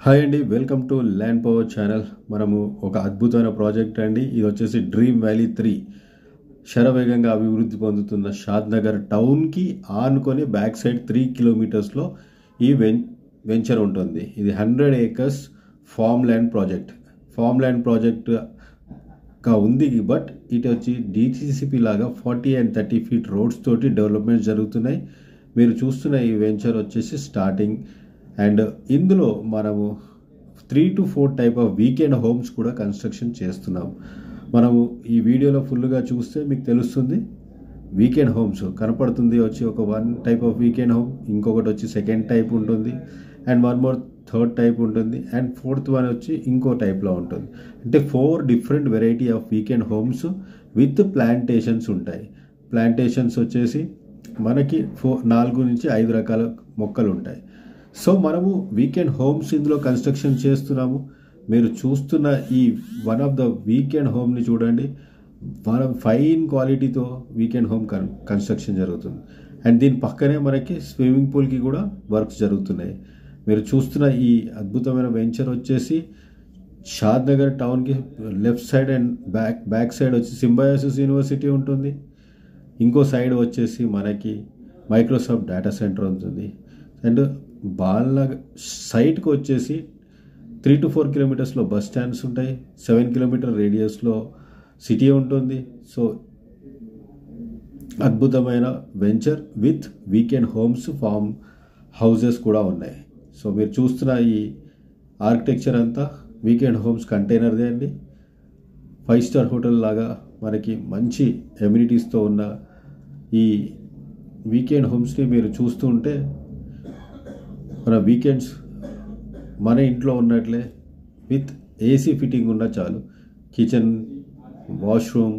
Hi అండి, welcome to land power channel. మనము ఒక అద్భుతమైన ప్రాజెక్ట్ అండి. ఇది వచ్చేసి డ్రీమ్ వ్యాలీ 3 శరవేగంగా అభివృద్ధి పొందుతున్న షాద్నగర్ టౌన్కి ఆనుకొని బ్యాక్ సైడ్ 3 కిలోమీటర్స్లో ఈ వెంచర్ ఉంటుంది. ఇది 100 acres ఫామ్ ల్యాండ్ ప్రాజెక్ట్గా ఉంది. బట్ ఇటు వచ్చి డిటిసిపి లాగా 40 and 30 feet రోడ్స్ తోటి డెవలప్మెంట్ జరుగుతున్నాయి. మీరు చూస్తున్న ఈ వెంచర్ వచ్చేసి స్టార్టింగ్ అండ్ ఇందులో మనము 3 to 4 type of weekend homes కూడా కన్స్ట్రక్షన్ చేస్తున్నాం. మనము ఈ వీడియోలో ఫుల్గా చూస్తే మీకు తెలుస్తుంది. వీకెండ్ హోమ్స్ కనపడుతుంది వచ్చి ఒక 1 టైప్ ఆఫ్ వీకెండ్ హోమ్, ఇంకొకటి వచ్చి సెకండ్ టైప్ ఉంటుంది, అండ్ 1 more థర్డ్ టైప్ ఉంటుంది, అండ్ 4th one వచ్చి ఇంకో టైప్లో ఉంటుంది. అంటే 4 different variety of weekend homes with plantations ఉంటాయి. ప్లాంటేషన్స్ వచ్చేసి మనకి 4 నుంచి 5 రకాల మొక్కలు ఉంటాయి. సో మనము వీకెండ్ హోమ్స్ ఇందులో కన్స్ట్రక్షన్ చేస్తున్నాము. మీరు చూస్తున్న ఈ వన్ ఆఫ్ ద వీకెండ్ హోమ్ని చూడండి. మనం ఫైన్ క్వాలిటీతో వీకెండ్ హోమ్ కన్స్ట్రక్షన్ జరుగుతుంది. అండ్ దీని పక్కనే మనకి స్విమ్మింగ్ పూల్కి కూడా వర్క్స్ జరుగుతున్నాయి. మీరు చూస్తున్న ఈ అద్భుతమైన వెంచర్ వచ్చేసి షాద్నగర్ టౌన్కి left side and back side వచ్చి సింబయాసిస్ యూనివర్సిటీ ఉంటుంది. ఇంకో సైడ్ వచ్చేసి మనకి మైక్రోసాఫ్ట్ డేటా సెంటర్ ఉంటుంది. అండ్ బాల్నగర్ సైట్కి వచ్చేసి 3 to 4 కిలోమీటర్స్లో బస్ స్టాండ్స్ ఉంటాయి. 7 kilometer రేడియస్లో సిటీ ఉంటుంది. సో అద్భుతమైన venture with weekend homes, form houses కూడా ఉన్నాయి. సో మీరు చూస్తున్న ఈ ఆర్కిటెక్చర్ అంతా వీకెండ్ హోమ్స్ కంటైనర్దే అండి. 5-star హోటల్ లాగా మనకి మంచి ఎమ్యూనిటీస్తో ఉన్న ఈ వీకెండ్ హోమ్స్ని మీరు చూస్తూ ఉంటే మన వీకెండ్స్ మన ఇంట్లో ఉన్నట్లే విత్ ఏసీ ఫిట్టింగ్ ఉన్నా చాలు. Kitchen, washroom,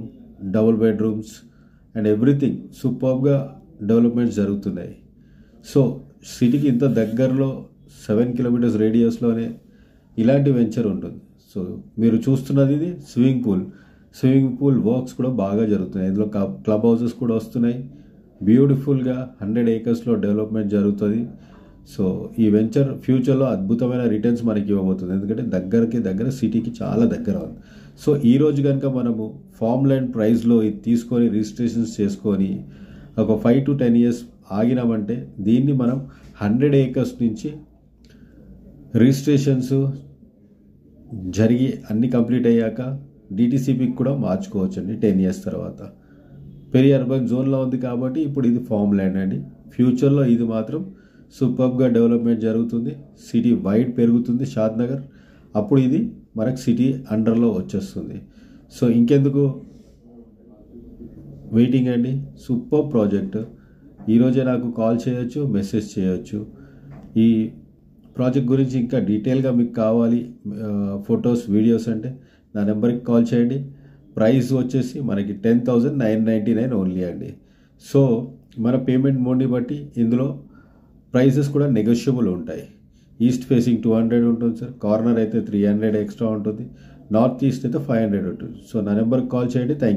double bedrooms and everything సూపర్గా డెవలప్మెంట్స్ జరుగుతున్నాయి. సో సిటీకి ఇంత దగ్గరలో 7 kilometers రేడియస్లోనే ఇలాంటి వెంచర్ ఉంటుంది. సో మీరు చూస్తున్నది ఇది స్విమ్మింగ్ పూల్ వర్క్స్ కూడా బాగా జరుగుతున్నాయి. ఇందులో క్లబ్ హౌసెస్ కూడా వస్తున్నాయి. బ్యూటిఫుల్గా 100 acresలో డెవలప్మెంట్ జరుగుతుంది. సో ఈ వెంచర్ ఫ్యూచర్లో అద్భుతమైన రిటర్న్స్ మనకి ఇవ్వబోతుంది. ఎందుకంటే దగ్గర సిటీకి చాలా దగ్గర ఉంది. సో ఈరోజు కనుక మనము ఫామ్ ల్యాండ్ ప్రైస్లో ఇది తీసుకొని రిజిస్ట్రేషన్స్ చేసుకొని ఒక 5 to 10 years ఆగినామంటే దీన్ని మనం 100 acres నుంచి రిజిస్ట్రేషన్స్ జరిగి అన్నీ కంప్లీట్ అయ్యాక డిటిసిపికి కూడా మార్చుకోవచ్చండి 10 years తర్వాత. పెరి అర్బన్ జోన్లో ఉంది కాబట్టి ఇప్పుడు ఇది ఫామ్ ల్యాండ్ అండి. ఫ్యూచర్లో ఇది మాత్రం సూపర్గా డెవలప్మెంట్ జరుగుతుంది. సిటీ వైడ్ పెరుగుతుంది షాద్నగర్. అప్పుడు ఇది మనకు సిటీ అండర్లో వచ్చేస్తుంది. సో ఇంకెందుకు వెయిటింగ్ అండి. Super project. ఈరోజే నాకు కాల్ చేయొచ్చు, మెసేజ్ చేయొచ్చు. ఈ ప్రాజెక్ట్ గురించి ఇంకా డీటెయిల్గా మీకు కావాలి ఫొటోస్, వీడియోస్ అంటే నా నెంబర్కి కాల్ చేయండి. ప్రైస్ వచ్చేసి మనకి 10,999 ఓన్లీ అండి. సో మన పేమెంట్ మోడ్ని బట్టి ఇందులో ప్రైసెస్ కూడా నెగోషియబుల్ ఉంటాయి. ఈస్ట్ ఫేసింగ్ 200 ఉంటుంది సార్, కార్నర్ అయితే 300 ఎక్స్ట్రా ఉంటుంది, నార్త్ ఈస్ట్ అయితే 500 ఉంటుంది. సో నా నెంబర్కి కాల్ చేయండి. Thank you.